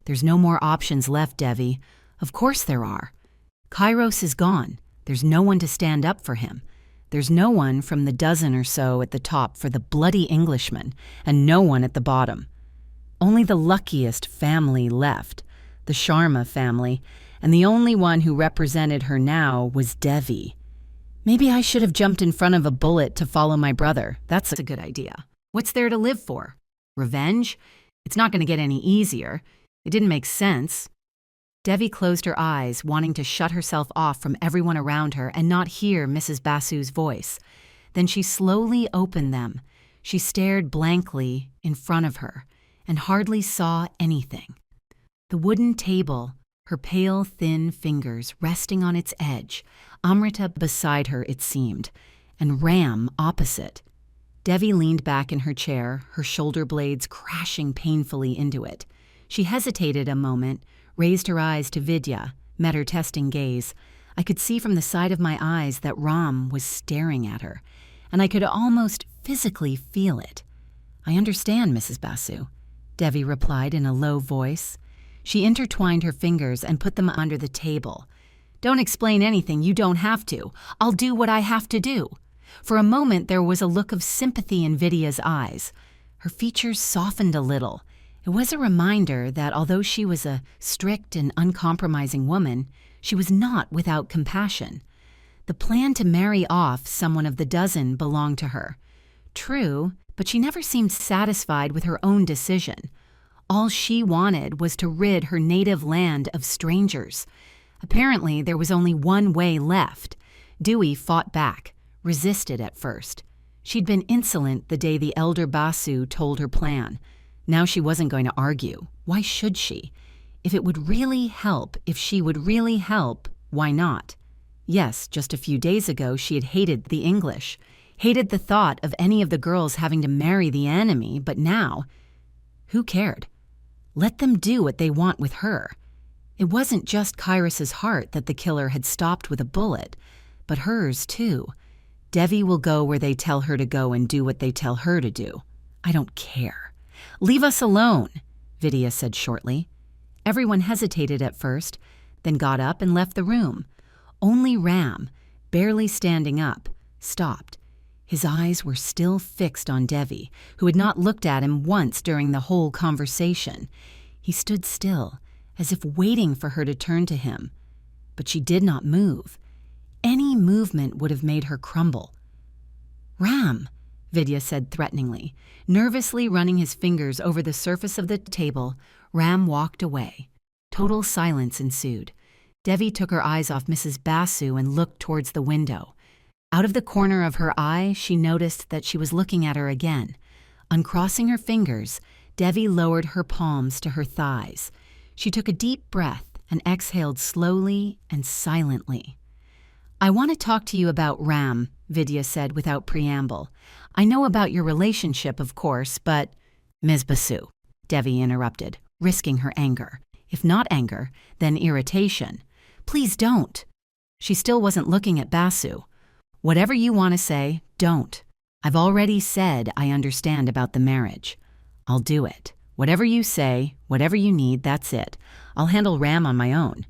There's no more options left, Devi. Of course there are. Kairos is gone. There's no one to stand up for him. There's no one from the dozen or so at the top for the bloody Englishman, and no one at the bottom. Only the luckiest family left, the Sharma family, and the only one who represented her now was Devi. Maybe I should have jumped in front of a bullet to follow my brother. That's a good idea. What's there to live for? Revenge? It's not going to get any easier. It didn't make sense. Devi closed her eyes, wanting to shut herself off from everyone around her and not hear Mrs. Basu's voice. Then she slowly opened them. She stared blankly in front of her and hardly saw anything. The wooden table, her pale, thin fingers resting on its edge, Amrita beside her, it seemed, and Ram opposite. Devi leaned back in her chair, her shoulder blades crashing painfully into it. She hesitated a moment, raised her eyes to Vidya, met her testing gaze. I could see from the side of my eyes that Ram was staring at her, and I could almost physically feel it. "I understand, Mrs. Basu," Devi replied in a low voice. She intertwined her fingers and put them under the table. "Don't explain anything, you don't have to. I'll do what I have to do." For a moment there was a look of sympathy in Vidya's eyes. Her features softened a little. It was a reminder that although she was a strict and uncompromising woman, she was not without compassion. The plan to marry off someone of the dozen belonged to her. True, but she never seemed satisfied with her own decision. All she wanted was to rid her native land of strangers. Apparently, there was only one way left. Dewey fought back, resisted at first. She'd been insolent the day the elder Basu told her plan. Now she wasn't going to argue. Why should she? If it would really help, if she would really help, why not? Yes, just a few days ago she had hated the English, hated the thought of any of the girls having to marry the enemy, but now, who cared? Let them do what they want with her. It wasn't just Kairas's heart that the killer had stopped with a bullet, but hers too. Devi will go where they tell her to go and do what they tell her to do. I don't care. "Leave us alone," Vidya said shortly. Everyone hesitated at first, then got up and left the room. Only Ram, barely standing up, stopped. His eyes were still fixed on Devi, who had not looked at him once during the whole conversation. He stood still, as if waiting for her to turn to him. But she did not move. Any movement would have made her crumble. "Ram," Vidya said threateningly. Nervously running his fingers over the surface of the table, Ram walked away. Total silence ensued. Devi took her eyes off Mrs. Basu and looked towards the window. Out of the corner of her eye, she noticed that she was looking at her again. Uncrossing her fingers, Devi lowered her palms to her thighs. She took a deep breath and exhaled slowly and silently. "I want to talk to you about Ram," Vidya said without preamble. "I know about your relationship, of course, but—" "Ms. Basu," Devi interrupted, risking her anger. If not anger, then irritation. "Please don't." She still wasn't looking at Basu. "Whatever you want to say, don't. I've already said I understand about the marriage. I'll do it. Whatever you say, whatever you need, that's it. I'll handle Ram on my own.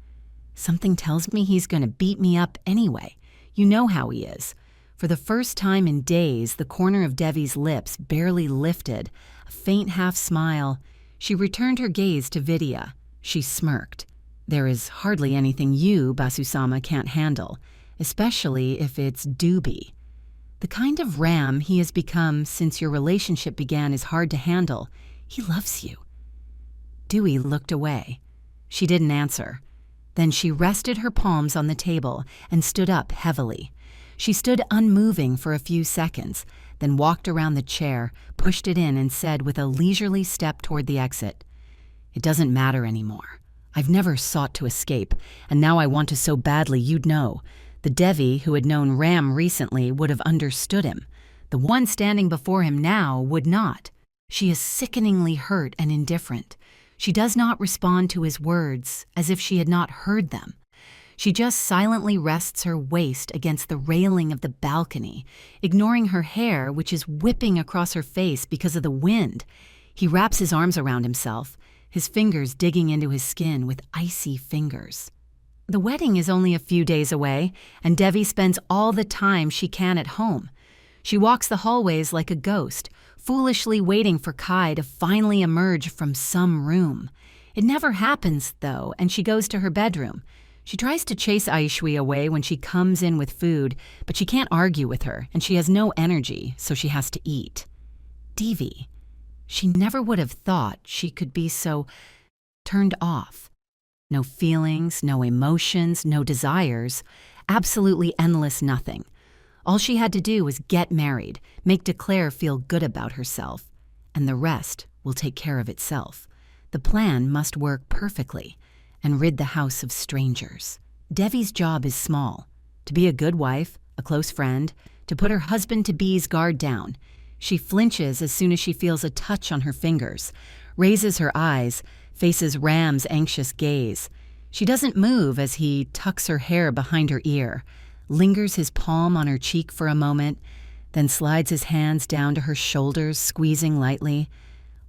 Something tells me he's going to beat me up anyway. You know how he is." For the first time in days, the corner of Devi's lips barely lifted, a faint half smile. She returned her gaze to Vidya. She smirked. "There is hardly anything you, Basusama, can't handle, especially if it's Doobie. The kind of ram he has become since your relationship began is hard to handle. He loves you." Dewey looked away. She didn't answer. Then she rested her palms on the table and stood up heavily. She stood unmoving for a few seconds, then walked around the chair, pushed it in, and said with a leisurely step toward the exit, "It doesn't matter anymore. I've never sought to escape, and now I want to so badly you'd know. The Devi who had known Ram recently would have understood him. The one standing before him now would not. She is sickeningly hurt and indifferent. She does not respond to his words as if she had not heard them. She just silently rests her waist against the railing of the balcony, ignoring her hair, which is whipping across her face because of the wind. He wraps his arms around himself, his fingers digging into his skin with icy fingers. The wedding is only a few days away, and Devi spends all the time she can at home. She walks the hallways like a ghost, foolishly waiting for Kai to finally emerge from some room. It never happens, though, and she goes to her bedroom. She tries to chase Aishwi away when she comes in with food, but she can't argue with her, and she has no energy, so she has to eat. Devi. She never would have thought she could be so turned off. No feelings, no emotions, no desires, absolutely endless nothing. All she had to do was get married, make Declare feel good about herself, and the rest will take care of itself. The plan must work perfectly and rid the house of strangers. Devi's job is small: to be a good wife, a close friend, to put her husband-to-be's guard down. She flinches as soon as she feels a touch on her fingers, raises her eyes, faces Ram's anxious gaze. She doesn't move as he tucks her hair behind her ear, lingers his palm on her cheek for a moment, then slides his hands down to her shoulders, squeezing lightly.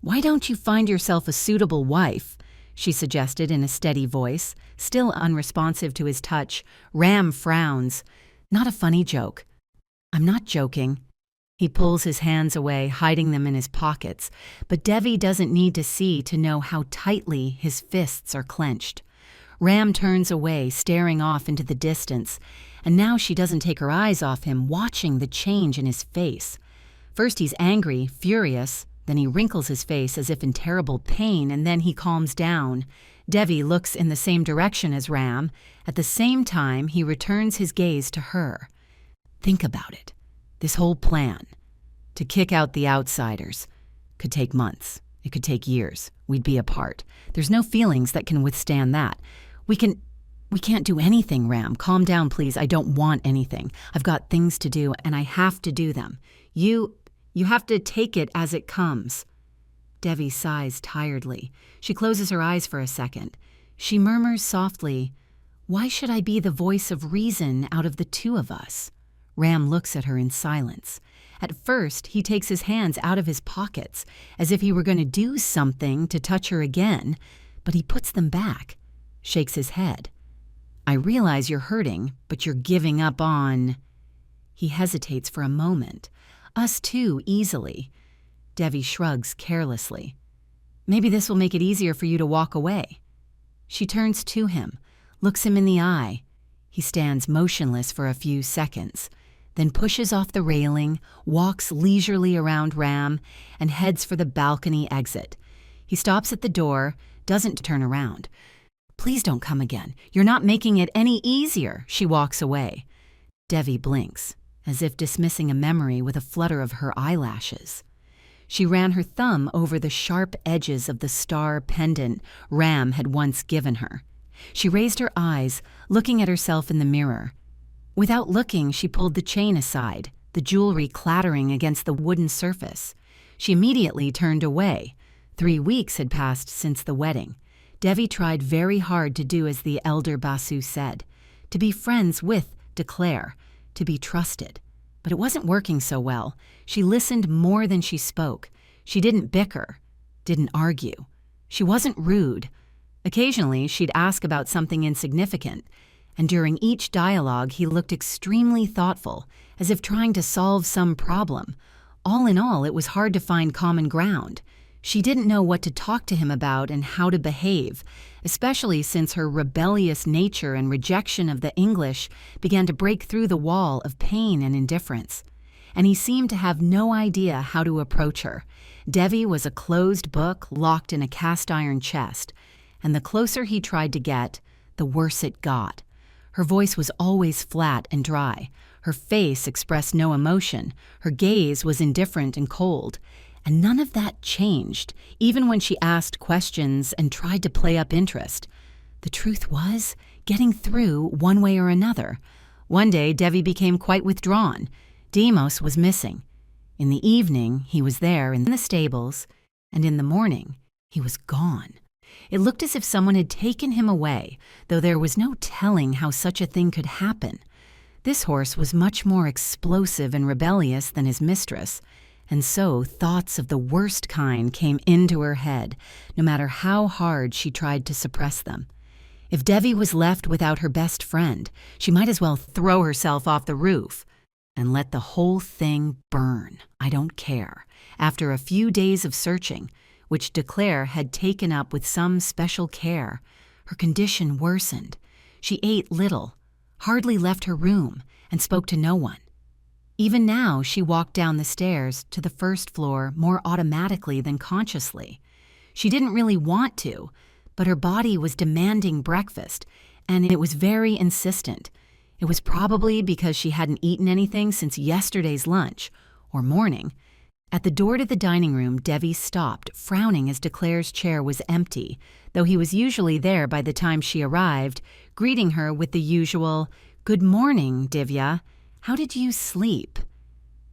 "Why don't you find yourself a suitable wife?" she suggested in a steady voice. Still unresponsive to his touch, Ram frowns. "Not a funny joke." "I'm not joking." He pulls his hands away, hiding them in his pockets, but Devi doesn't need to see to know how tightly his fists are clenched. Ram turns away, staring off into the distance, and now she doesn't take her eyes off him, watching the change in his face. First he's angry, furious, then he wrinkles his face as if in terrible pain, and then he calms down. Devi looks in the same direction as Ram. At the same time, he returns his gaze to her. Think about it. This whole plan, to kick out the outsiders, could take months. It could take years. We'd be apart. There's no feelings that can withstand that. We can't do anything, Ram. Calm down, please. I don't want anything. I've got things to do, and I have to do them. You have to take it as it comes. Devi sighs tiredly. She closes her eyes for a second. She murmurs softly, "Why should I be the voice of reason out of the two of us?" Ram looks at her in silence. At first, he takes his hands out of his pockets, as if he were going to do something to touch her again, but he puts them back, shakes his head. "I realize you're hurting, but you're giving up on—" He hesitates for a moment. "Us too, easily." Devi shrugs carelessly. "Maybe this will make it easier for you to walk away." She turns to him, looks him in the eye. He stands motionless for a few seconds, then pushes off the railing, walks leisurely around Ram, and heads for the balcony exit. He stops at the door, doesn't turn around. "Please don't come again. You're not making it any easier." She walks away. Devi blinks, as if dismissing a memory with a flutter of her eyelashes. She ran her thumb over the sharp edges of the star pendant Ram had once given her. She raised her eyes, looking at herself in the mirror. Without looking, she pulled the chain aside, the jewelry clattering against the wooden surface. She immediately turned away. 3 weeks had passed since the wedding. Devi tried very hard to do as the elder Basu said, to be friends with Declare, to be trusted. But it wasn't working so well. She listened more than she spoke. She didn't bicker, didn't argue. She wasn't rude. Occasionally, she'd ask about something insignificant, and during each dialogue, he looked extremely thoughtful, as if trying to solve some problem. All in all, it was hard to find common ground. She didn't know what to talk to him about and how to behave, especially since her rebellious nature and rejection of the English began to break through the wall of pain and indifference. And he seemed to have no idea how to approach her. Devi was a closed book locked in a cast-iron chest, and the closer he tried to get, the worse it got. Her voice was always flat and dry. Her face expressed no emotion. Her gaze was indifferent and cold. And none of that changed, even when she asked questions and tried to play up interest. The truth was, getting through one way or another. One day, Devi became quite withdrawn. Demos was missing. In the evening, he was there in the stables, and in the morning, he was gone. It looked as if someone had taken him away, though there was no telling how such a thing could happen. This horse was much more explosive and rebellious than his mistress, and so thoughts of the worst kind came into her head, no matter how hard she tried to suppress them. If Devi was left without her best friend, she might as well throw herself off the roof and let the whole thing burn. I don't care. After a few days of searching, which DeClaire had taken up with some special care, her condition worsened. She ate little, hardly left her room, and spoke to no one. Even now, she walked down the stairs to the first floor more automatically than consciously. She didn't really want to, but her body was demanding breakfast, and it was very insistent. It was probably because she hadn't eaten anything since yesterday's lunch, or morning. At the door to the dining room, Devi stopped, frowning as DeClaire's chair was empty, though he was usually there by the time she arrived, greeting her with the usual, "Good morning, Divya. How did you sleep?"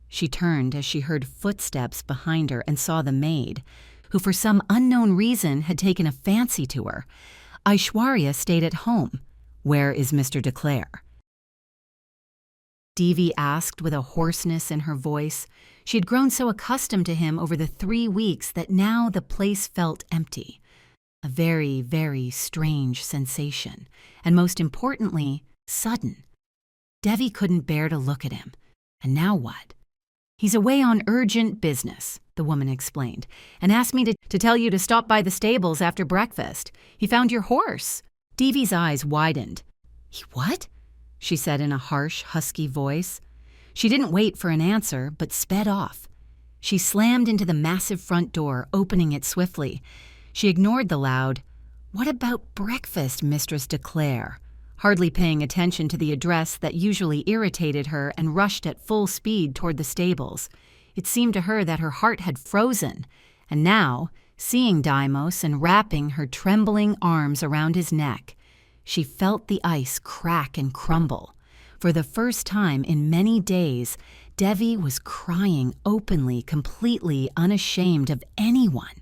She turned as she heard footsteps behind her and saw the maid, who for some unknown reason had taken a fancy to her. Aishwarya stayed at home. "Where is Mr. DeClaire?" Devi asked with a hoarseness in her voice. She had grown so accustomed to him over the 3 weeks that now the place felt empty. A very, very strange sensation, and most importantly, sudden. Devi couldn't bear to look at him. And now what? "He's away on urgent business," the woman explained, "and asked me to tell you to stop by the stables after breakfast. He found your horse." Devi's eyes widened. "He what?" she said in a harsh, husky voice. She didn't wait for an answer, but sped off. She slammed into the massive front door, opening it swiftly. She ignored the loud, "What about breakfast, Mistress DeClaire?" hardly paying attention to the address that usually irritated her, and rushed at full speed toward the stables. It seemed to her that her heart had frozen, and now, seeing Deimos and wrapping her trembling arms around his neck, she felt the ice crack and crumble. For the first time in many days, Devi was crying openly, completely unashamed of anyone.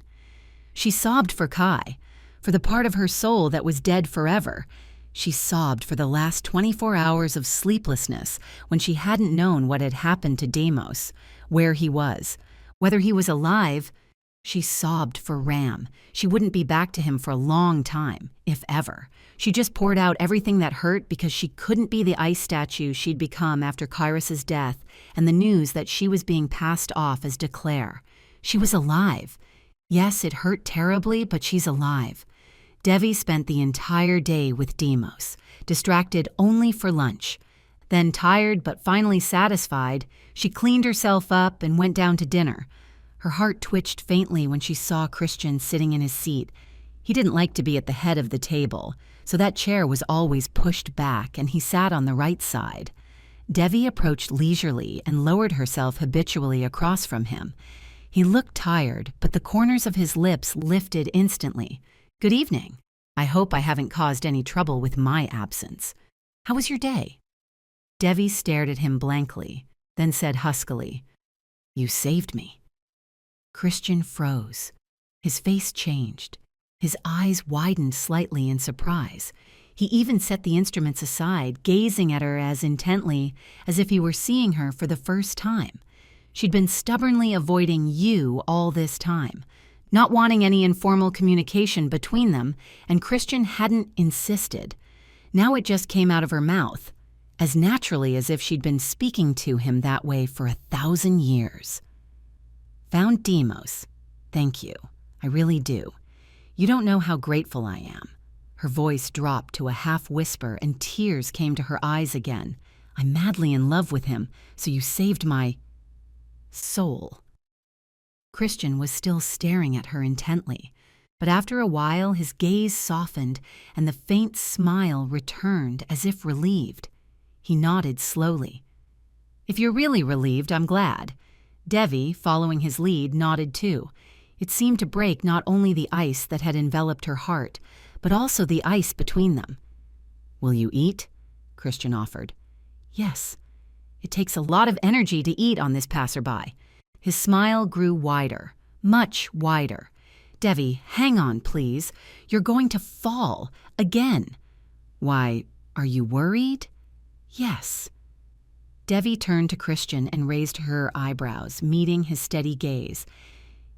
She sobbed for Kai, for the part of her soul that was dead forever. She sobbed for the last 24 hours of sleeplessness when she hadn't known what had happened to Deimos, where he was, whether he was alive. She sobbed for Ram. She wouldn't be back to him for a long time, if ever. She just poured out everything that hurt because she couldn't be the ice statue she'd become after Kairos' death and the news that she was being passed off as DeClaire. She was alive. Yes, it hurt terribly, but she's alive. Devi spent the entire day with Deimos, distracted only for lunch. Then, tired but finally satisfied, she cleaned herself up and went down to dinner. Her heart twitched faintly when she saw Christian sitting in his seat. He didn't like to be at the head of the table, so that chair was always pushed back, and he sat on the right side. Devi approached leisurely and lowered herself habitually across from him. He looked tired, but the corners of his lips lifted instantly. "Good evening. I hope I haven't caused any trouble with my absence. How was your day?" Devi stared at him blankly, then said huskily, "You saved me." Christian froze. His face changed. His eyes widened slightly in surprise. He even set the instruments aside, gazing at her as intently as if he were seeing her for the first time. She'd been stubbornly avoiding you all this time, not wanting any informal communication between them, and Christian hadn't insisted. Now it just came out of her mouth, as naturally as if she'd been speaking to him that way for 1,000 years. "Found Deimos. Thank you. I really do. You don't know how grateful I am." Her voice dropped to a half-whisper and tears came to her eyes again. "I'm madly in love with him, so you saved my soul." Christian was still staring at her intently, but after a while his gaze softened and the faint smile returned as if relieved. He nodded slowly. "If you're really relieved, I'm glad." Devi, following his lead, nodded too. It seemed to break not only the ice that had enveloped her heart, but also the ice between them. "Will you eat?" Christian offered. "Yes. It takes a lot of energy to eat on this passerby." His smile grew wider, much wider. "Devi, hang on, please. You're going to fall. Again." "Why, are you worried?" "Yes." Devi turned to Christian and raised her eyebrows, meeting his steady gaze.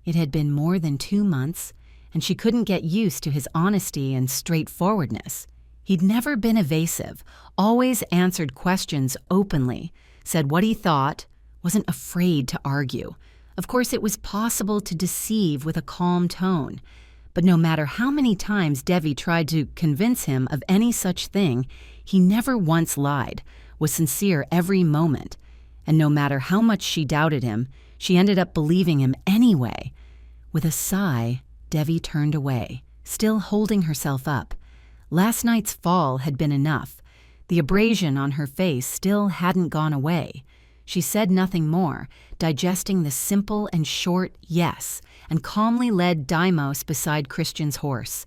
It had been more than 2 months, and she couldn't get used to his honesty and straightforwardness. He'd never been evasive, always answered questions openly, said what he thought, wasn't afraid to argue. Of course, it was possible to deceive with a calm tone, but no matter how many times Devi tried to convince him of any such thing, he never once lied, was sincere every moment, and no matter how much she doubted him, she ended up believing him anyway. With a sigh, Devi turned away, still holding herself up. Last night's fall had been enough. The abrasion on her face still hadn't gone away. She said nothing more, digesting the simple and short yes, and calmly led Deimos beside Christian's horse.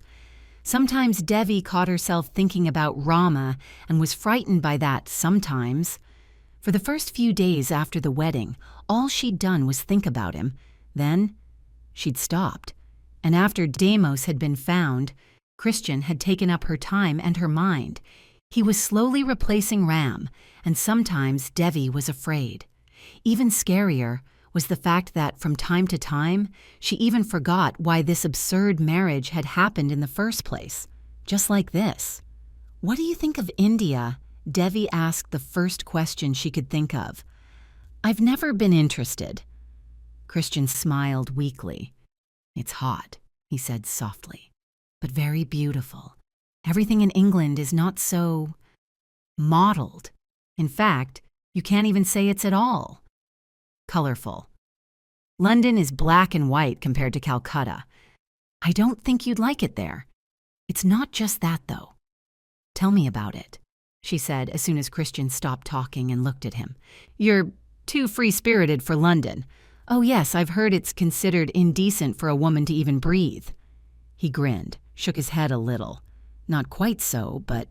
Sometimes Devi caught herself thinking about Rama and was frightened by that sometimes. For the first few days after the wedding, all she'd done was think about him. Then she'd stopped. And after Deimos had been found, Christian had taken up her time and her mind. He was slowly replacing Ram, and sometimes Devi was afraid. Even scarier was the fact that from time to time, she even forgot why this absurd marriage had happened in the first place. Just like this. "What do you think of India?" Devi asked the first question she could think of. "I've never been interested." Christian smiled weakly. "It's hot," he said softly, "but very beautiful. Everything in England is not so mottled. In fact, you can't even say it's at all colorful. London is black and white compared to Calcutta. I don't think you'd like it there. It's not just that, though." "Tell me about it," she said as soon as Christian stopped talking and looked at him. "You're too free-spirited for London. Oh yes, I've heard it's considered indecent for a woman to even breathe." He grinned, shook his head a little. "Not quite so, but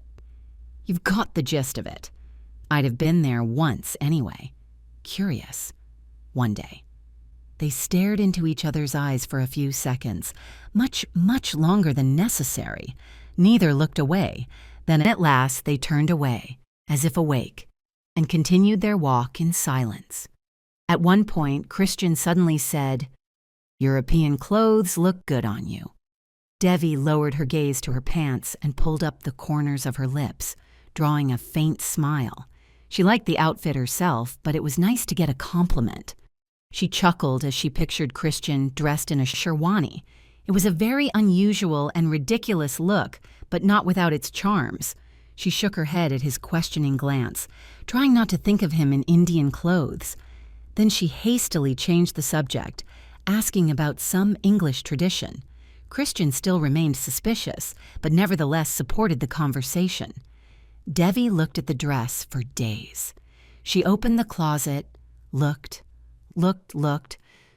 you've got the gist of it. I'd have been there once anyway. Curious. One day." They stared into each other's eyes for a few seconds, much longer than necessary. Neither looked away. Then at last they turned away, as if awake, and continued their walk in silence. At one point, Christian suddenly said, "European clothes look good on you." Devi lowered her gaze to her pants and pulled up the corners of her lips, drawing a faint smile. She liked the outfit herself, but it was nice to get a compliment. She chuckled as she pictured Christian dressed in a sherwani. It was a very unusual and ridiculous look, but not without its charms. She shook her head at his questioning glance, trying not to think of him in Indian clothes. Then she hastily changed the subject, asking about some English tradition. Christian still remained suspicious, but nevertheless supported the conversation. Devi looked at the dress for days. She opened the closet, looked,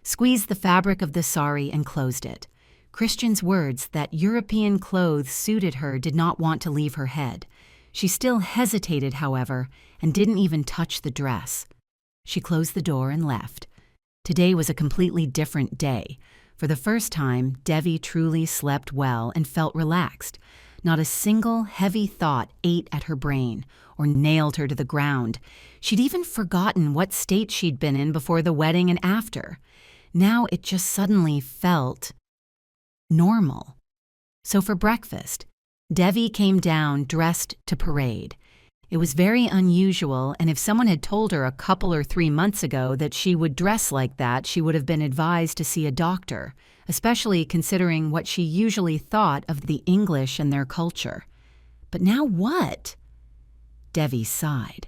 squeezed the fabric of the sari and closed it. Christian's words that European clothes suited her did not want to leave her head. She still hesitated, however, and didn't even touch the dress. She closed the door and left. Today was a completely different day. For the first time, Devi truly slept well and felt relaxed. Not a single heavy thought ate at her brain or nailed her to the ground. She'd even forgotten what state she'd been in before the wedding and after. Now it just suddenly felt normal. So for breakfast, Devi came down dressed to parade. It was very unusual, and if someone had told her a couple or 3 months ago that she would dress like that, she would have been advised to see a doctor, especially considering what she usually thought of the English and their culture. But now what? Devi sighed.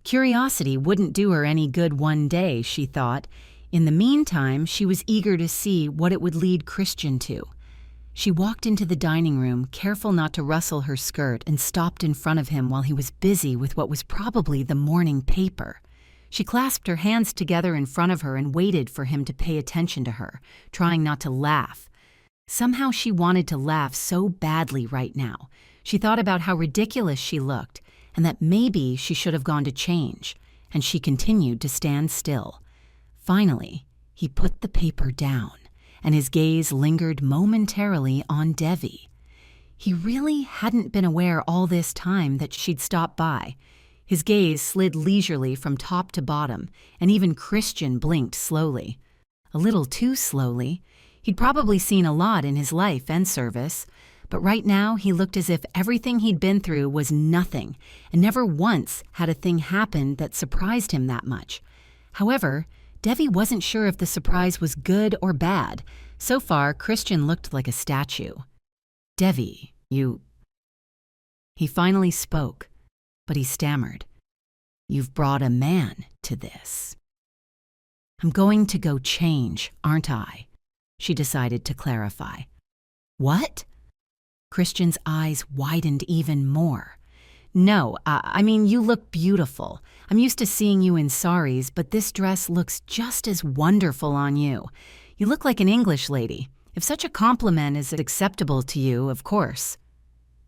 Curiosity wouldn't do her any good one day, she thought. In the meantime, she was eager to see what it would lead Christian to. She walked into the dining room, careful not to rustle her skirt, and stopped in front of him while he was busy with what was probably the morning paper. She clasped her hands together in front of her and waited for him to pay attention to her, trying not to laugh. Somehow she wanted to laugh so badly right now. She thought about how ridiculous she looked, and that maybe she should have gone to change, and she continued to stand still. Finally, he put the paper down, and his gaze lingered momentarily on Devi. He really hadn't been aware all this time that she'd stopped by. His gaze slid leisurely from top to bottom, and even Christian blinked slowly. A little too slowly. He'd probably seen a lot in his life and service, but right now he looked as if everything he'd been through was nothing, and never once had a thing happen that surprised him that much. However, Devi wasn't sure if the surprise was good or bad. So far, Christian looked like a statue. "Devi, you..." He finally spoke, but he stammered. "You've brought a man to this." "I'm going to go change, aren't I?" she decided to clarify. "What?" Christian's eyes widened even more. "No, I mean, you look beautiful. I'm used to seeing you in saris, but this dress looks just as wonderful on you. You look like an English lady. If such a compliment is acceptable to you, of course."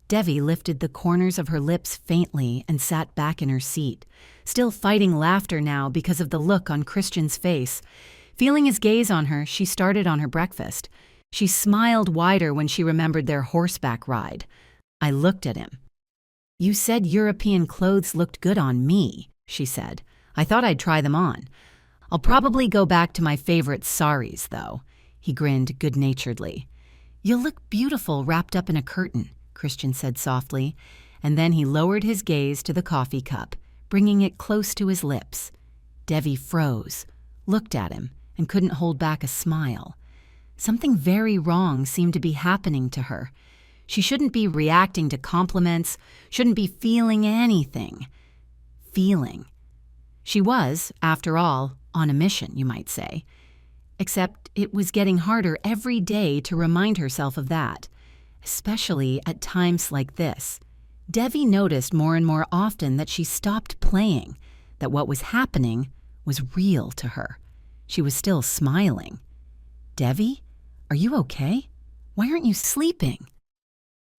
Devi lifted the corners of her lips faintly and sat back in her seat, still fighting laughter now because of the look on Christian's face. Feeling his gaze on her, she started on her breakfast. She smiled wider when she remembered their horseback ride. I looked at him. "You said European clothes looked good on me," she said. "I thought I'd try them on. I'll probably go back to my favorite saris, though." He grinned good-naturedly. "You'll look beautiful wrapped up in a curtain," Christian said softly, and then he lowered his gaze to the coffee cup, bringing it close to his lips. Devi froze, looked at him, and couldn't hold back a smile. Something very wrong seemed to be happening to her. She shouldn't be reacting to compliments, shouldn't be feeling anything. Feeling. She was, after all, on a mission, you might say. Except it was getting harder every day to remind herself of that, especially at times like this. Devi noticed more and more often that she stopped playing, that what was happening was real to her. She was still smiling. "Devi, are you okay? Why aren't you sleeping?"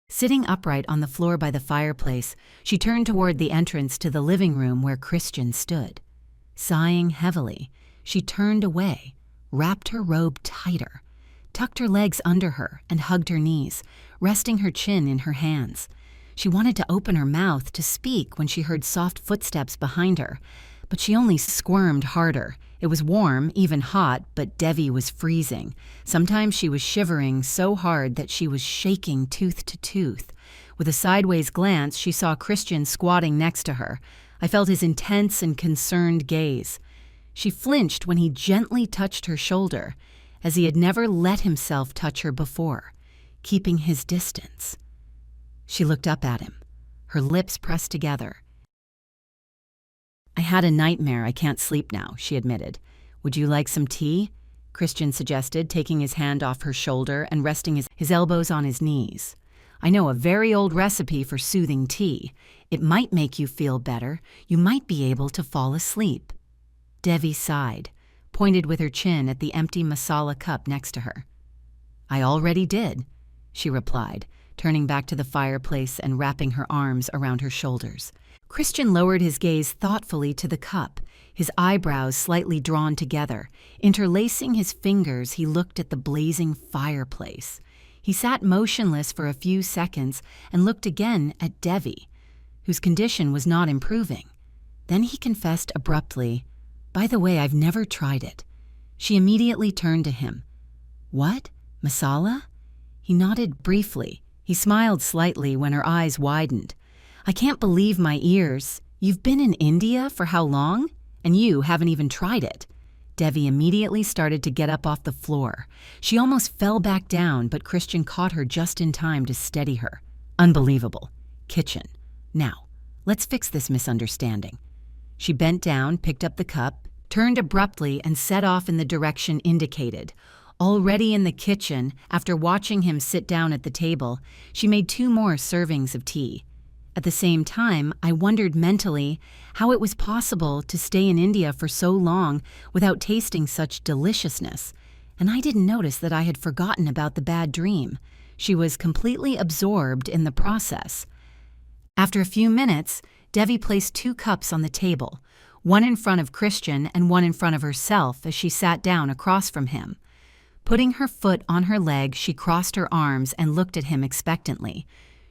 Sitting upright on the floor by the fireplace, she turned toward the entrance to the living room where Christian stood. Sighing heavily, she turned away, wrapped her robe tighter, tucked her legs under her, and hugged her knees, resting her chin in her hands. She wanted to open her mouth to speak when she heard soft footsteps behind her, but she only squirmed harder. It was warm, even hot, but Devi was freezing. Sometimes she was shivering so hard that she was shaking tooth to tooth. With a sideways glance, she saw Christian squatting next to her. I felt his intense and concerned gaze. She flinched when he gently touched her shoulder, as he had never let himself touch her before, keeping his distance. She looked up at him, her lips pressed together. "I had a nightmare. I can't sleep now," she admitted. "Would you like some tea?" Christian suggested, taking his hand off her shoulder and resting his elbows on his knees. "I know a very old recipe for soothing tea. It might make you feel better. You might be able to fall asleep." Devi sighed, pointed with her chin at the empty masala cup next to her. "I already did," she replied, turning back to the fireplace and wrapping her arms around her shoulders. Christian lowered his gaze thoughtfully to the cup, his eyebrows slightly drawn together. Interlacing his fingers, he looked at the blazing fireplace. He sat motionless for a few seconds and looked again at Devi, whose condition was not improving. Then he confessed abruptly, "By the way, I've never tried it." She immediately turned to him. "What? Masala?" He nodded briefly. He smiled slightly when her eyes widened. "I can't believe my ears. You've been in India for how long? And you haven't even tried it." Devi immediately started to get up off the floor. She almost fell back down, but Christian caught her just in time to steady her. "Unbelievable. Kitchen. Now, let's fix this misunderstanding." She bent down, picked up the cup, turned abruptly, and set off in the direction indicated. Already in the kitchen, after watching him sit down at the table, she made 2 more servings of tea. At the same time, I wondered mentally how it was possible to stay in India for so long without tasting such deliciousness, and I didn't notice that I had forgotten about the bad dream. She was completely absorbed in the process. After a few minutes, Devi placed 2 cups on the table, one in front of Christian and one in front of herself as she sat down across from him. Putting her foot on her leg, she crossed her arms and looked at him expectantly.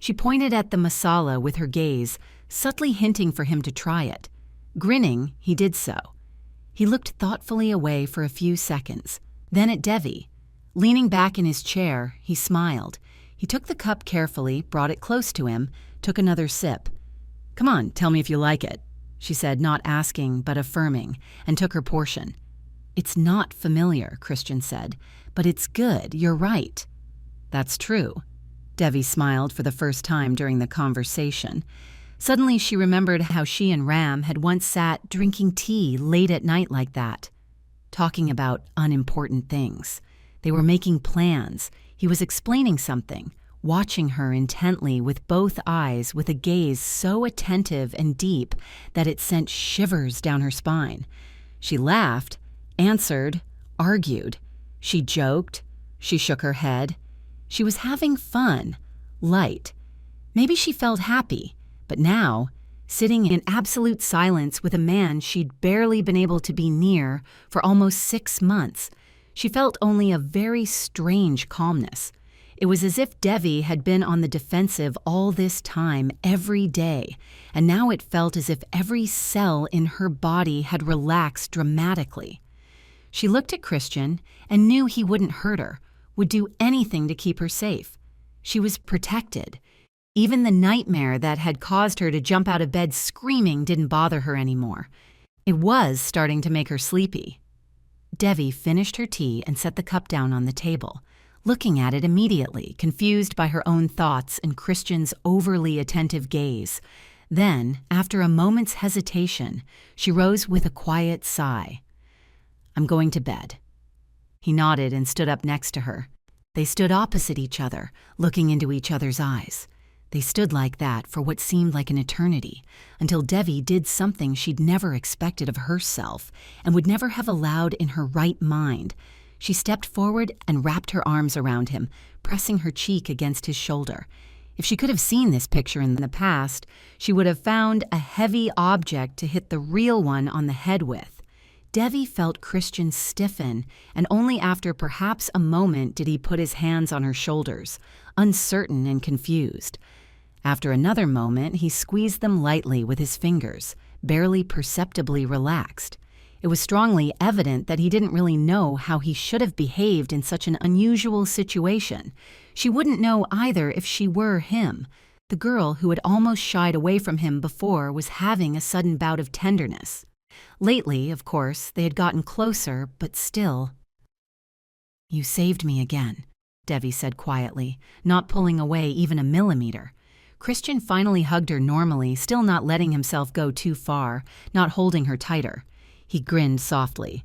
She pointed at the masala with her gaze, subtly hinting for him to try it. Grinning, he did so. He looked thoughtfully away for a few seconds, then at Devi. Leaning back in his chair, he smiled. He took the cup carefully, brought it close to him, took another sip. "Come on, tell me if you like it," she said, not asking but affirming, and took her portion. "It's not familiar," Christian said, "but it's good, you're right." "That's true." Devi smiled for the first time during the conversation. Suddenly she remembered how she and Ram had once sat drinking tea late at night like that, talking about unimportant things. They were making plans. He was explaining something, watching her intently with both eyes, with a gaze so attentive and deep that it sent shivers down her spine. She laughed, answered, argued. She joked. She shook her head. She was having fun, light. Maybe she felt happy, but now, sitting in absolute silence with a man she'd barely been able to be near for almost 6 months, she felt only a very strange calmness. It was as if Devi had been on the defensive all this time, every day, and now it felt as if every cell in her body had relaxed dramatically. She looked at Christian and knew he wouldn't hurt her, would do anything to keep her safe. She was protected. Even the nightmare that had caused her to jump out of bed screaming didn't bother her anymore. It was starting to make her sleepy. Devi finished her tea and set the cup down on the table, looking at it immediately, confused by her own thoughts and Christian's overly attentive gaze. Then, after a moment's hesitation, she rose with a quiet sigh. "I'm going to bed." He nodded and stood up next to her. They stood opposite each other, looking into each other's eyes. They stood like that for what seemed like an eternity, until Devi did something she'd never expected of herself and would never have allowed in her right mind. She stepped forward and wrapped her arms around him, pressing her cheek against his shoulder. If she could have seen this picture in the past, she would have found a heavy object to hit the real one on the head with. Devi felt Christian stiffen, and only after perhaps a moment did he put his hands on her shoulders, uncertain and confused. After another moment, he squeezed them lightly with his fingers, barely perceptibly relaxed. It was strongly evident that he didn't really know how he should have behaved in such an unusual situation. She wouldn't know either if she were him. The girl who had almost shied away from him before was having a sudden bout of tenderness. Lately, of course, they had gotten closer, but still. "You saved me again," Devi said quietly, not pulling away even a millimeter. Christian finally hugged her normally, still not letting himself go too far, not holding her tighter. He grinned softly.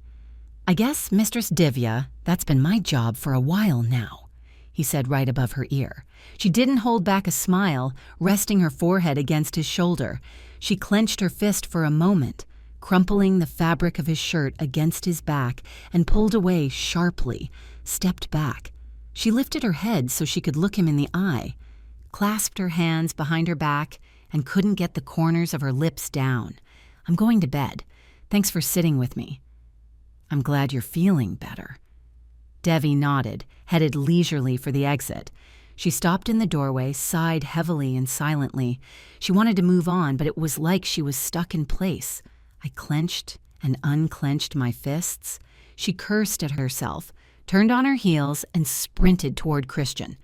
"I guess, Mistress Divya, that's been my job for a while now," he said right above her ear. She didn't hold back a smile, resting her forehead against his shoulder. She clenched her fist for a moment, crumpling the fabric of his shirt against his back, and pulled away sharply, stepped back. She lifted her head so she could look him in the eye, clasped her hands behind her back, and couldn't get the corners of her lips down. "I'm going to bed. Thanks for sitting with me." "I'm glad you're feeling better." Devi nodded, headed leisurely for the exit. She stopped in the doorway, sighed heavily and silently. She wanted to move on, but it was like she was stuck in place. I clenched and unclenched my fists. She cursed at herself, turned on her heels, and sprinted toward Christian.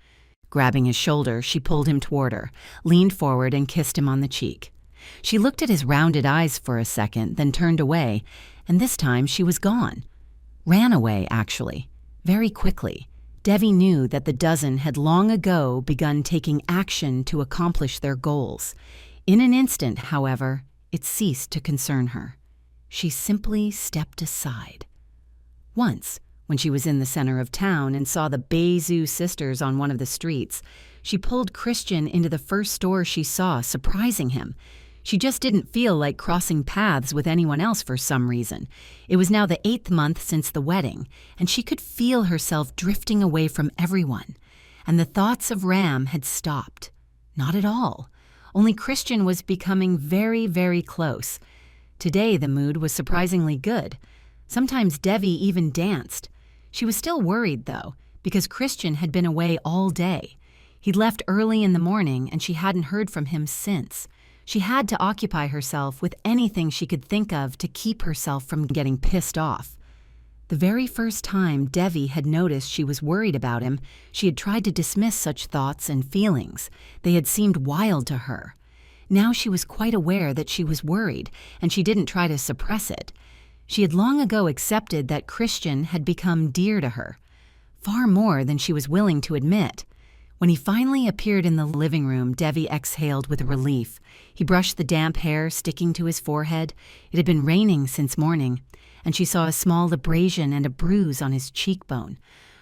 Grabbing his shoulder, she pulled him toward her, leaned forward, and kissed him on the cheek. She looked at his rounded eyes for a second, then turned away, and this time she was gone. Ran away, actually, very quickly. Devi knew that the dozen had long ago begun taking action to accomplish their goals. In an instant, however, it ceased to concern her. She simply stepped aside. Once, when she was in the center of town and saw the Bezu sisters on one of the streets, she pulled Christian into the first store she saw, surprising him. She just didn't feel like crossing paths with anyone else for some reason. It was now the 8th month since the wedding, and she could feel herself drifting away from everyone. And the thoughts of Ram had stopped. Not at all. Only Christian was becoming very, very close. Today the mood was surprisingly good. Sometimes Devi even danced. She was still worried, though, because Christian had been away all day. He'd left early in the morning and she hadn't heard from him since. She had to occupy herself with anything she could think of to keep herself from getting pissed off. The very first time Devi had noticed she was worried about him, she had tried to dismiss such thoughts and feelings. They had seemed wild to her. Now she was quite aware that she was worried, and she didn't try to suppress it. She had long ago accepted that Christian had become dear to her, far more than she was willing to admit. When he finally appeared in the living room, Devi exhaled with relief. He brushed the damp hair sticking to his forehead. It had been raining since morning, and she saw a small abrasion and a bruise on his cheekbone.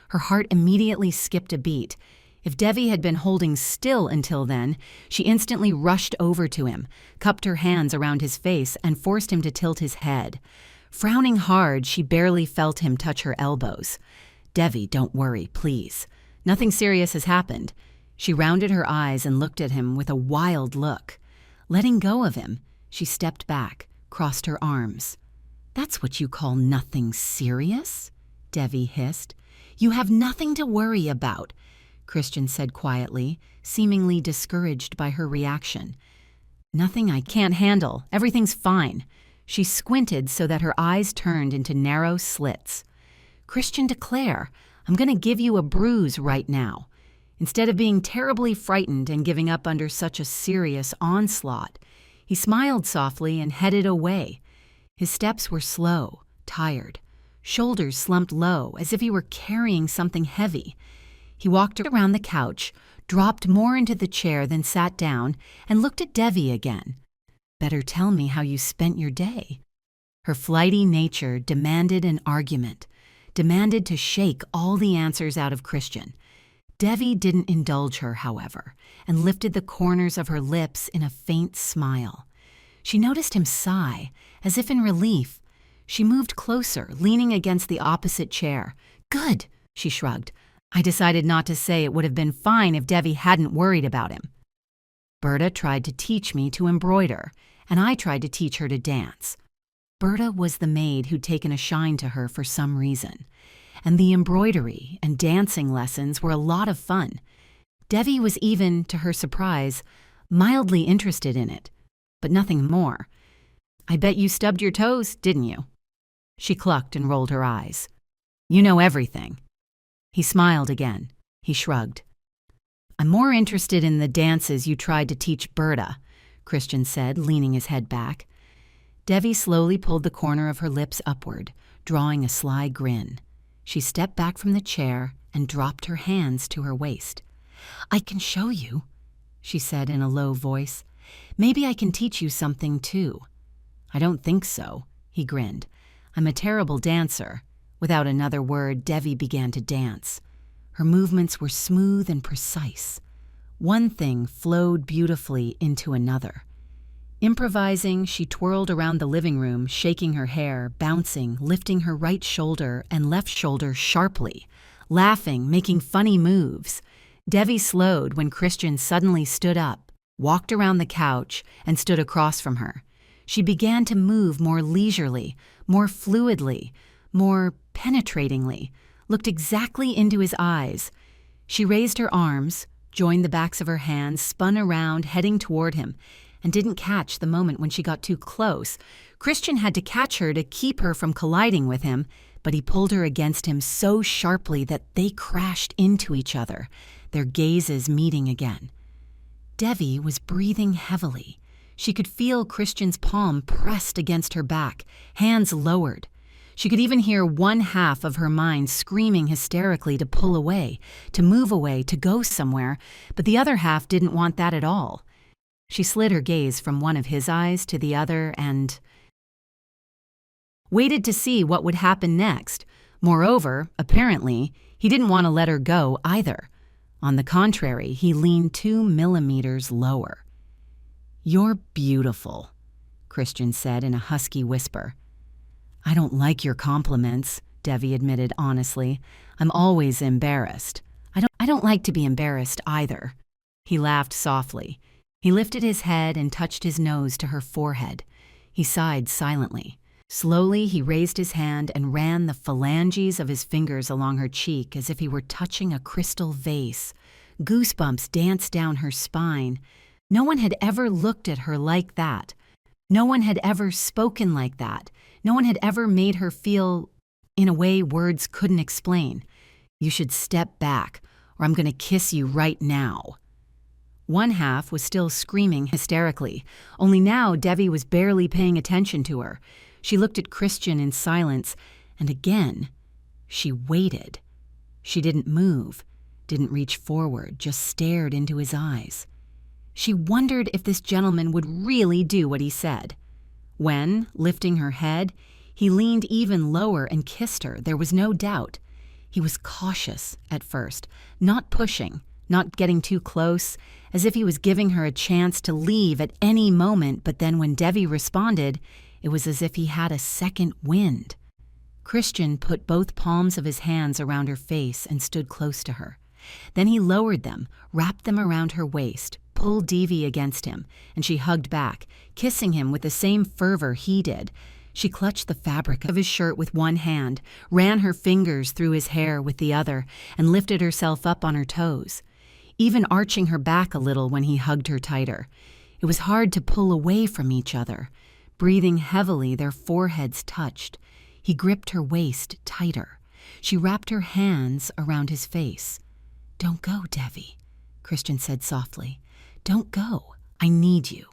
Her heart immediately skipped a beat. If Devi had been holding still until then, she instantly rushed over to him, cupped her hands around his face, and forced him to tilt his head. Frowning hard, she barely felt him touch her elbows. "Devi, don't worry, please. Nothing serious has happened." She rounded her eyes and looked at him with a wild look. Letting go of him, she stepped back, crossed her arms. "That's what you call nothing serious?" Devi hissed. "You have nothing to worry about," Christian said quietly, seemingly discouraged by her reaction. "Nothing I can't handle. Everything's fine." She squinted so that her eyes turned into narrow slits. "Christian Declare, I'm going to give you a bruise right now." Instead of being terribly frightened and giving up under such a serious onslaught, he smiled softly and headed away. His steps were slow, tired, shoulders slumped low as if he were carrying something heavy. He walked around the couch, dropped more into the chair than sat down, and looked at Devi again. "Better tell me how you spent your day." Her flighty nature demanded an argument, demanded to shake all the answers out of Christian. Devi didn't indulge her, however, and lifted the corners of her lips in a faint smile. She noticed him sigh, as if in relief. She moved closer, leaning against the opposite chair. "Good," she shrugged. "I decided not to say it would have been fine if Devi hadn't worried about him. Berta tried to teach me to embroider, and I tried to teach her to dance." Berta was the maid who'd taken a shine to her for some reason, and the embroidery and dancing lessons were a lot of fun. Devi was even, to her surprise, mildly interested in it, but nothing more. "I bet you stubbed your toes, didn't you?" She clucked and rolled her eyes. "You know everything." He smiled again. He shrugged. "I'm more interested in the dances you tried to teach Berta," Christian said, leaning his head back. Devi slowly pulled the corner of her lips upward, drawing a sly grin. She stepped back from the chair and dropped her hands to her waist. "I can show you," she said in a low voice. "Maybe I can teach you something, too." "I don't think so," he grinned. "I'm a terrible dancer." Without another word, Devi began to dance. Her movements were smooth and precise. One thing flowed beautifully into another. Improvising, she twirled around the living room, shaking her hair, bouncing, lifting her right shoulder and left shoulder sharply, laughing, making funny moves. Devi slowed when Christian suddenly stood up, walked around the couch, and stood across from her. She began to move more leisurely, more fluidly, more penetratingly, looked exactly into his eyes. She raised her arms, joined the backs of her hands, spun around, heading toward him, and didn't catch the moment when she got too close. Christian had to catch her to keep her from colliding with him, but he pulled her against him so sharply that they crashed into each other, their gazes meeting again. Devi was breathing heavily. She could feel Christian's palm pressed against her back, hands lowered. She could even hear one half of her mind screaming hysterically to pull away, to move away, to go somewhere, but the other half didn't want that at all. She slid her gaze from one of his eyes to the other and waited to see what would happen next. Moreover, apparently, he didn't want to let her go either. On the contrary, he leaned 2 millimeters lower. "You're beautiful," Christian said in a husky whisper. "I don't like your compliments," Devi admitted honestly. "I'm always embarrassed." I don't like to be embarrassed either." He laughed softly. He lifted his head and touched his nose to her forehead. He sighed silently. Slowly, he raised his hand and ran the phalanges of his fingers along her cheek as if he were touching a crystal vase, Goosebumps danced down her spine. No one had ever looked at her like that. No one had ever spoken like that. No one had ever made her feel in a way words couldn't explain. "You should step back, or I'm going to kiss you right now." One half was still screaming hysterically, only now Devi was barely paying attention to her. She looked at Christian in silence, and again, she waited. She didn't move, didn't reach forward, just stared into his eyes. She wondered if this gentleman would really do what he said. When, lifting her head, he leaned even lower and kissed her, there was no doubt. He was cautious at first, not pushing, not getting too close, as if he was giving her a chance to leave at any moment, but then when Devi responded, it was as if he had a second wind. Christian put both palms of his hands around her face and stood close to her. Then he lowered them, wrapped them around her waist, pulled Devi against him, and she hugged back, kissing him with the same fervor he did. She clutched the fabric of his shirt with one hand, ran her fingers through his hair with the other, and lifted herself up on her toes, even arching her back a little when he hugged her tighter. It was hard to pull away from each other. Breathing heavily, their foreheads touched. He gripped her waist tighter. She wrapped her hands around his face. "Don't go, Devi," Christian said softly. "Don't go. I need you."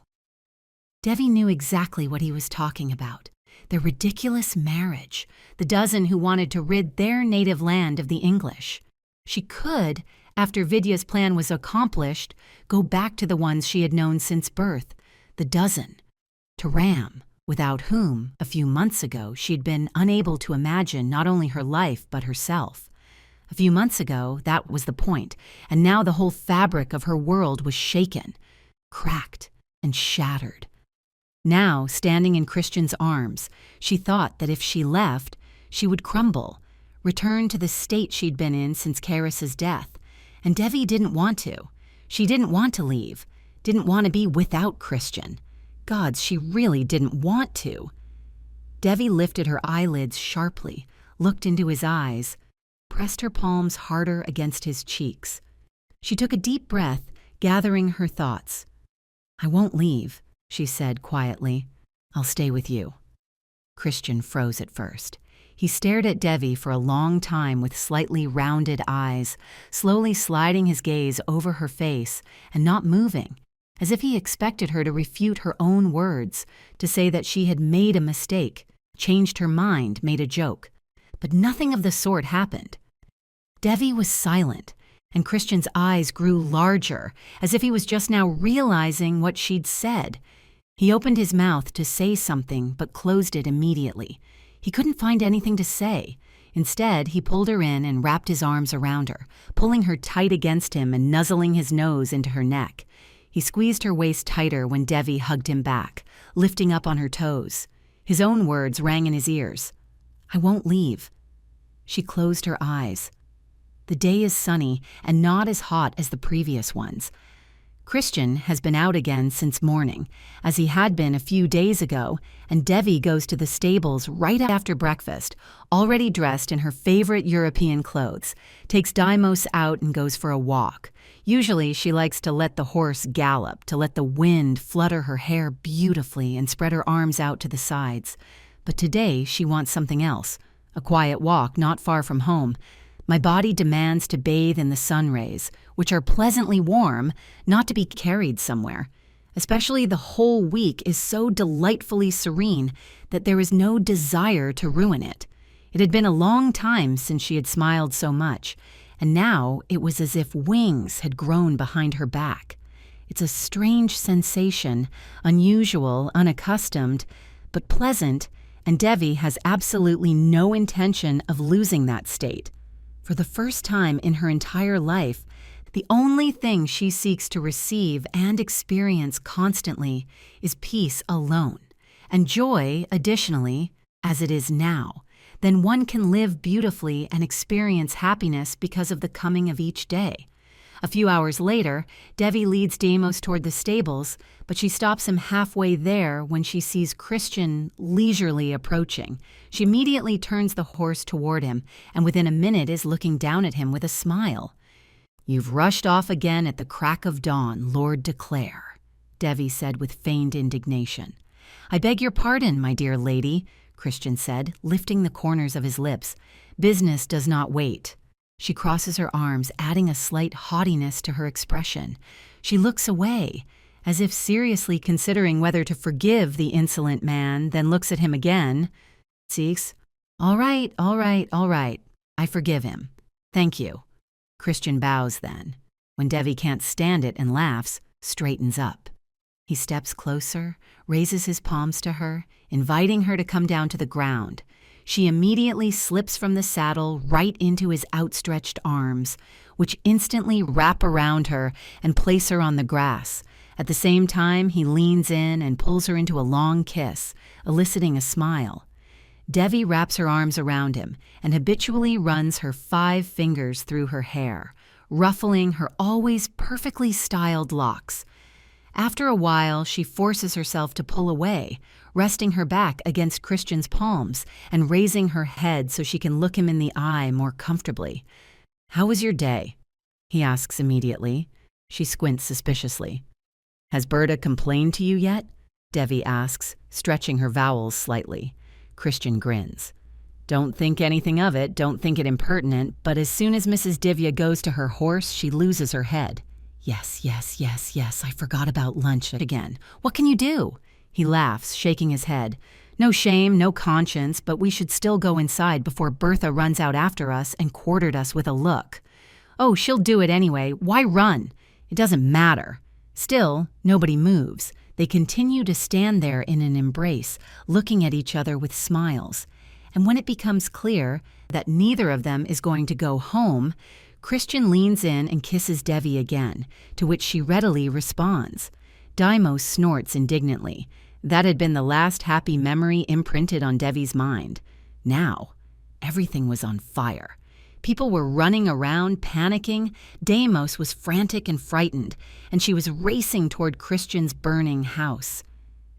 Devi knew exactly what he was talking about. Their ridiculous marriage, the dozen who wanted to rid their native land of the English. She could, after Vidya's plan was accomplished, go back to the ones she had known since birth, the dozen, to Ram, without whom, a few months ago, she'd been unable to imagine not only her life but herself. A few months ago, that was the point, and now the whole fabric of her world was shaken, cracked, and shattered. Now, standing in Christian's arms, she thought that if she left, she would crumble, return to the state she'd been in since Karis's death. And Devi didn't want to. She didn't want to leave, didn't want to be without Christian. Gods, she really didn't want to. Devi lifted her eyelids sharply, looked into his eyes, pressed her palms harder against his cheeks. She took a deep breath, gathering her thoughts. "I won't leave," she said quietly. "I'll stay with you." Christian froze at first. He stared at Devi for a long time with slightly rounded eyes, slowly sliding his gaze over her face and not moving, as if he expected her to refute her own words, to say that she had made a mistake, changed her mind, made a joke. But nothing of the sort happened. Devi was silent, and Christian's eyes grew larger, as if he was just now realizing what she'd said. He opened his mouth to say something, but closed it immediately. He couldn't find anything to say. Instead, he pulled her in and wrapped his arms around her, pulling her tight against him and nuzzling his nose into her neck. He squeezed her waist tighter when Devi hugged him back, lifting up on her toes. His own words rang in his ears. "I won't leave." She closed her eyes. The day is sunny and not as hot as the previous ones. Christian has been out again since morning, as he had been a few days ago, and Devi goes to the stables right after breakfast, already dressed in her favorite European clothes, takes Deimos out and goes for a walk. Usually she likes to let the horse gallop, to let the wind flutter her hair beautifully and spread her arms out to the sides. But today she wants something else, a quiet walk not far from home. "My body demands to bathe in the sun rays, which are pleasantly warm, not to be carried somewhere. Especially the whole week is so delightfully serene that there is no desire to ruin it." It had been a long time since she had smiled so much, and now it was as if wings had grown behind her back. It's a strange sensation, unusual, unaccustomed, but pleasant, and Devi has absolutely no intention of losing that state. For the first time in her entire life, the only thing she seeks to receive and experience constantly is peace alone, and joy additionally, as it is now. Then one can live beautifully and experience happiness because of the coming of each day. A few hours later, Devi leads Deimos toward the stables, but she stops him halfway there when she sees Christian leisurely approaching. She immediately turns the horse toward him, and within a minute is looking down at him with a smile. "You've rushed off again at the crack of dawn, Lord declare," Devi said with feigned indignation. "I beg your pardon, my dear lady," Christian said, lifting the corners of his lips. "Business does not wait." She crosses her arms, adding a slight haughtiness to her expression. She looks away, as if seriously considering whether to forgive the insolent man, then looks at him again. Seeks, all right, I forgive him. Thank you." Christian bows then. When Devi can't stand it and laughs, straightens up. He steps closer, raises his palms to her, inviting her to come down to the ground. She immediately slips from the saddle right into his outstretched arms, which instantly wrap around her and place her on the grass. At the same time, he leans in and pulls her into a long kiss, eliciting a smile. Devi wraps her arms around him and habitually runs her 5 fingers through her hair, ruffling her always perfectly styled locks. After a while, she forces herself to pull away, resting her back against Christian's palms and raising her head so she can look him in the eye more comfortably. "How was your day?" he asks immediately. She squints suspiciously. "Has Berta complained to you yet?" Devi asks, stretching her vowels slightly. Christian grins. "Don't think anything of it, don't think it impertinent, but as soon as Mrs. Divya goes to her horse, she loses her head. Yes, I forgot about lunch again. What can you do?" He laughs, shaking his head. "No shame, no conscience, but we should still go inside before Bertha runs out after us and quartered us with a look." "Oh, she'll do it anyway. Why run? It doesn't matter." Still, nobody moves. They continue to stand there in an embrace, looking at each other with smiles. And when it becomes clear that neither of them is going to go home, Christian leans in and kisses Devi again, to which she readily responds. Daimos snorts indignantly. That had been the last happy memory imprinted on Devi's mind. Now, everything was on fire. People were running around, panicking. Deimos was frantic and frightened, and she was racing toward Christian's burning house.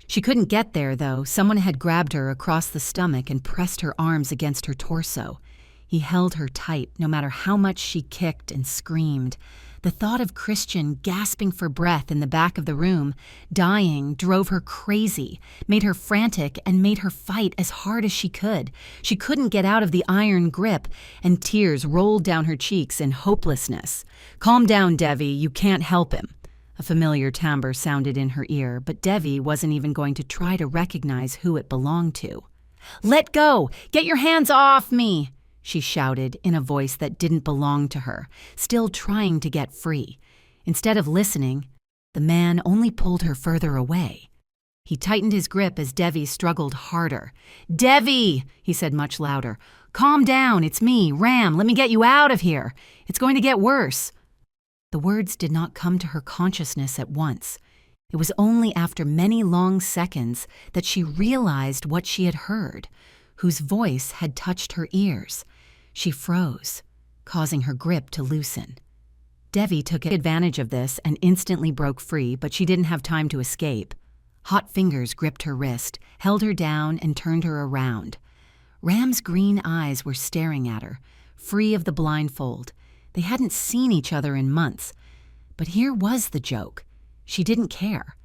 She couldn't get there, though. Someone had grabbed her across the stomach and pressed her arms against her torso. He held her tight, no matter how much she kicked and screamed. The thought of Christian gasping for breath in the back of the room, dying, drove her crazy, made her frantic, and made her fight as hard as she could. She couldn't get out of the iron grip, and tears rolled down her cheeks in hopelessness. "Calm down, Devi, you can't help him." A familiar timbre sounded in her ear, but Devi wasn't even going to try to recognize who it belonged to. "Let go! Get your hands off me!" she shouted in a voice that didn't belong to her, still trying to get free. Instead of listening, the man only pulled her further away. He tightened his grip as Devi struggled harder. "Devi!" he said much louder. "Calm down, it's me, Ram. Let me get you out of here. It's going to get worse." The words did not come to her consciousness at once. It was only after many long seconds that she realized what she had heard, whose voice had touched her ears. She froze, causing her grip to loosen. Devi took advantage of this and instantly broke free, but she didn't have time to escape. Hot fingers gripped her wrist, held her down, and turned her around. Ram's green eyes were staring at her, free of the blindfold. They hadn't seen each other in months. But here was the joke. She didn't care.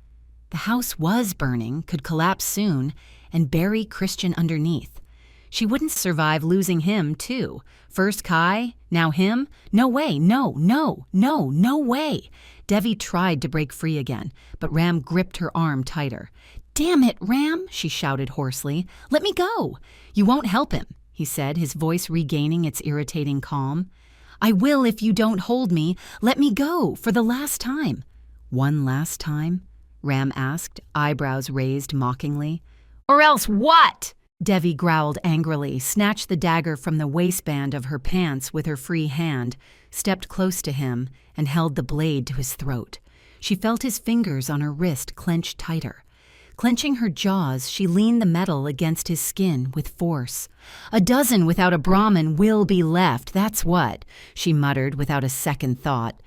The house was burning, could collapse soon, and bury Christian underneath. She wouldn't survive losing him, too. First Kai, now him? No way, no way. Devi tried to break free again, but Ram gripped her arm tighter. "Damn it, Ram," she shouted hoarsely. "Let me go." "You won't help him," he said, his voice regaining its irritating calm. "I will if you don't hold me. Let me go, for the last time." "One last time?" Ram asked, eyebrows raised mockingly. "Or else what?" Devi growled angrily, snatched the dagger from the waistband of her pants with her free hand, stepped close to him, and held the blade to his throat. She felt his fingers on her wrist clench tighter. Clenching her jaws, she leaned the metal against his skin with force. "A dozen without a Brahmin will be left, that's what," she muttered without a second thought.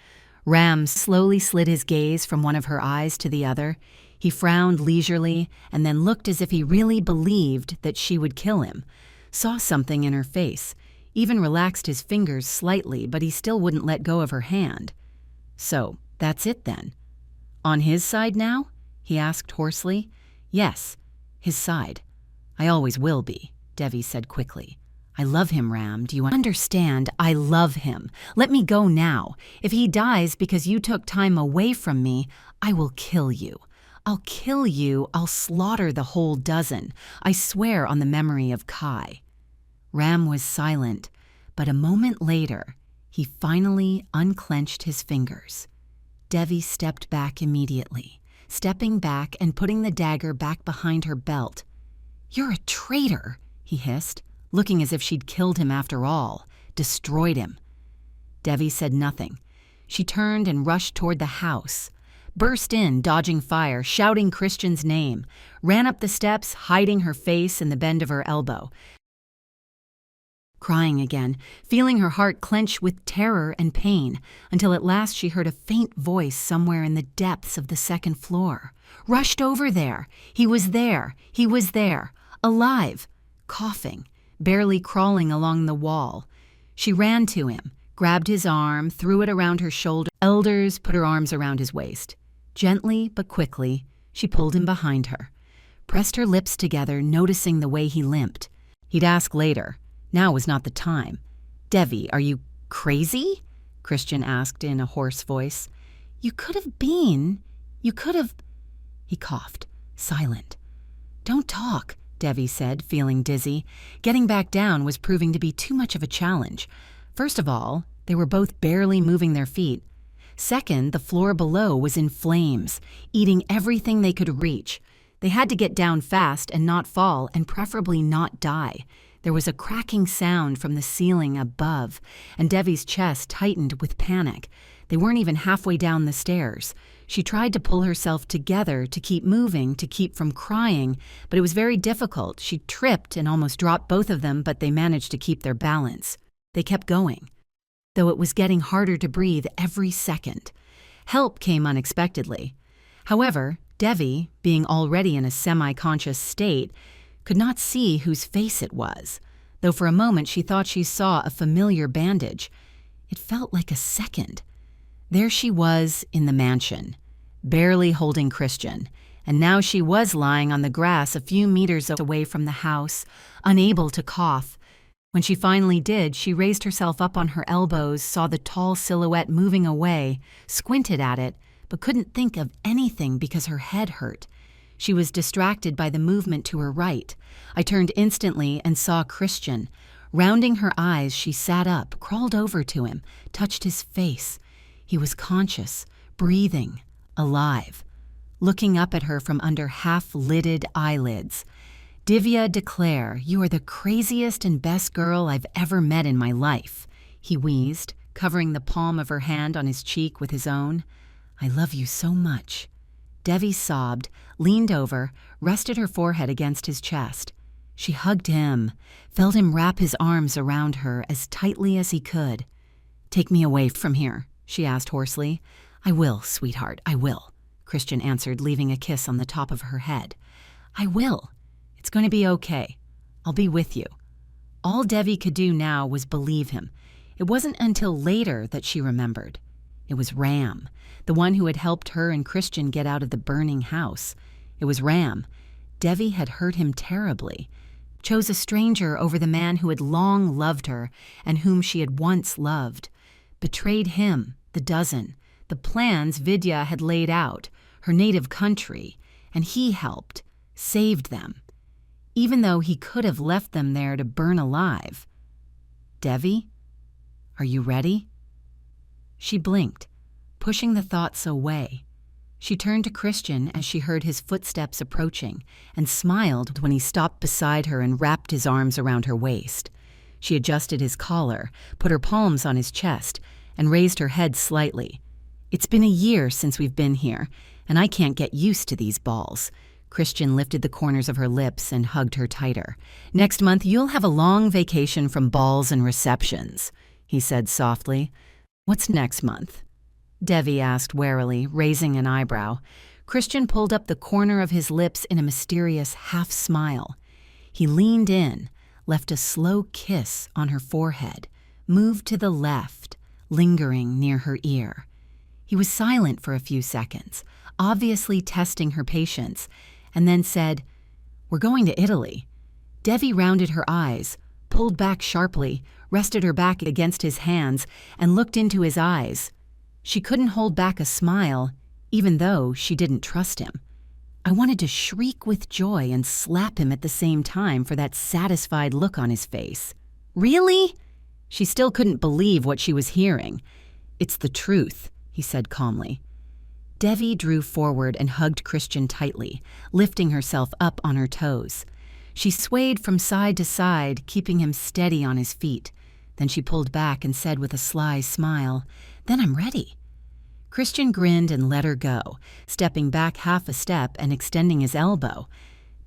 Ram slowly slid his gaze from one of her eyes to the other. He frowned leisurely and then looked as if he really believed that she would kill him. Saw something in her face. even relaxed his fingers slightly, but he still wouldn't let go of her hand. "So, that's it then. On his side now?" he asked hoarsely. "Yes, his side. I always will be," Devi said quickly. "I love him, Ram. Do you understand? I love him. Let me go now. If he dies because you took time away from me, I will kill you. I'll kill you. I'll slaughter the whole dozen. I swear on the memory of Kai." Ram was silent, but a moment later, he finally unclenched his fingers. Devi stepped back immediately, stepping back and putting the dagger back behind her belt. "You're a traitor," he hissed, looking as if she'd killed him after all, destroyed him. Devi said nothing. She turned and rushed toward the house, burst in, dodging fire, shouting Christian's name, ran up the steps, hiding her face in the bend of her elbow, crying again, feeling her heart clench with terror and pain, until at last she heard a faint voice somewhere in the depths of the second floor. Rushed over there. He was there. He was there. Alive. Coughing. Barely crawling along the wall. She ran to him, grabbed his arm, threw it around her shoulder. Elders put her arms around his waist. Gently but quickly, she pulled him behind her, pressed her lips together, noticing the way he limped. He'd ask later. Now was not the time. "Devi, are you crazy?" Christian asked in a hoarse voice. You could have. He coughed, silent. "Don't talk," Devi said, feeling dizzy. Getting back down was proving to be too much of a challenge. First of all, they were both barely moving their feet. Second, the floor below was in flames, eating everything they could reach. They had to get down fast and not fall, and preferably not die. There was a cracking sound from the ceiling above, and Devi's chest tightened with panic. They weren't even halfway down the stairs. She tried to pull herself together to keep moving, to keep from crying, but it was very difficult. She tripped and almost dropped both of them, but they managed to keep their balance. They kept going, though it was getting harder to breathe every second. Help came unexpectedly. However, Devi, being already in a semi-conscious state, could not see whose face it was, though for a moment she thought she saw a familiar bandage. It felt like a second. There she was in the mansion, barely holding Christian, and now she was lying on the grass a few meters away from the house, unable to cough. When she finally did, she raised herself up on her elbows, saw the tall silhouette moving away, squinted at it, but couldn't think of anything because her head hurt. She was distracted by the movement to her right. I turned instantly and saw Christian. Rounding her eyes, she sat up, crawled over to him, touched his face. He was conscious, breathing, alive, looking up at her from under half-lidded eyelids. "Divya Declare, you are the craziest and best girl I've ever met in my life," he wheezed, covering the palm of her hand on his cheek with his own. "I love you so much." Devi sobbed, leaned over, rested her forehead against his chest. She hugged him, felt him wrap his arms around her as tightly as he could. "Take me away from here," she asked hoarsely. "I will, sweetheart, I will," Christian answered, leaving a kiss on the top of her head. "I will. It's going to be okay. I'll be with you." All Devi could do now was believe him. It wasn't until later that she remembered. It was Ram, the one who had helped her and Christian get out of the burning house. It was Ram. Devi had hurt him terribly, chose a stranger over the man who had long loved her and whom she had once loved, betrayed him, the dozen, the plans Vidya had laid out, her native country, and he helped, saved them, even though he could have left them there to burn alive. "Devi, are you ready?" She blinked, pushing the thoughts away. She turned to Christian as she heard his footsteps approaching and smiled when he stopped beside her and wrapped his arms around her waist. She adjusted his collar, put her palms on his chest, and raised her head slightly. "It's been a year since we've been here, and I can't get used to these balls." Christian lifted the corners of her lips and hugged her tighter. "Next month you'll have a long vacation from balls and receptions," he said softly. "What's next month?" Devi asked warily, raising an eyebrow. Christian pulled up the corner of his lips in a mysterious half-smile. He leaned in, left a slow kiss on her forehead, moved to the left, lingering near her ear. He was silent for a few seconds, obviously testing her patience, and then said, "We're going to Italy." Devi rounded her eyes, pulled back sharply, rested her back against his hands, and looked into his eyes. She couldn't hold back a smile, even though she didn't trust him. I wanted to shriek with joy and slap him at the same time for that satisfied look on his face. "Really?" She still couldn't believe what she was hearing. "It's the truth," he said calmly. Devi drew forward and hugged Christian tightly, lifting herself up on her toes. She swayed from side to side, keeping him steady on his feet. Then she pulled back and said with a sly smile, "Then I'm ready." Christian grinned and let her go, stepping back half a step and extending his elbow.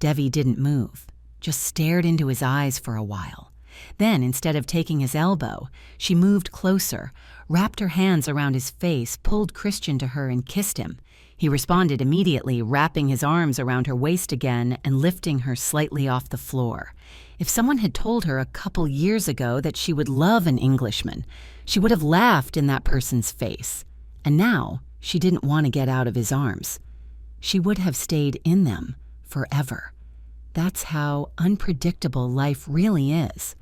Devi didn't move, just stared into his eyes for a while. Then, instead of taking his elbow, she moved closer, wrapped her hands around his face, pulled Christian to her and kissed him. He responded immediately, wrapping his arms around her waist again and lifting her slightly off the floor. If someone had told her a couple years ago that she would love an Englishman, she would have laughed in that person's face. And now she didn't want to get out of his arms. She would have stayed in them forever. That's how unpredictable life really is.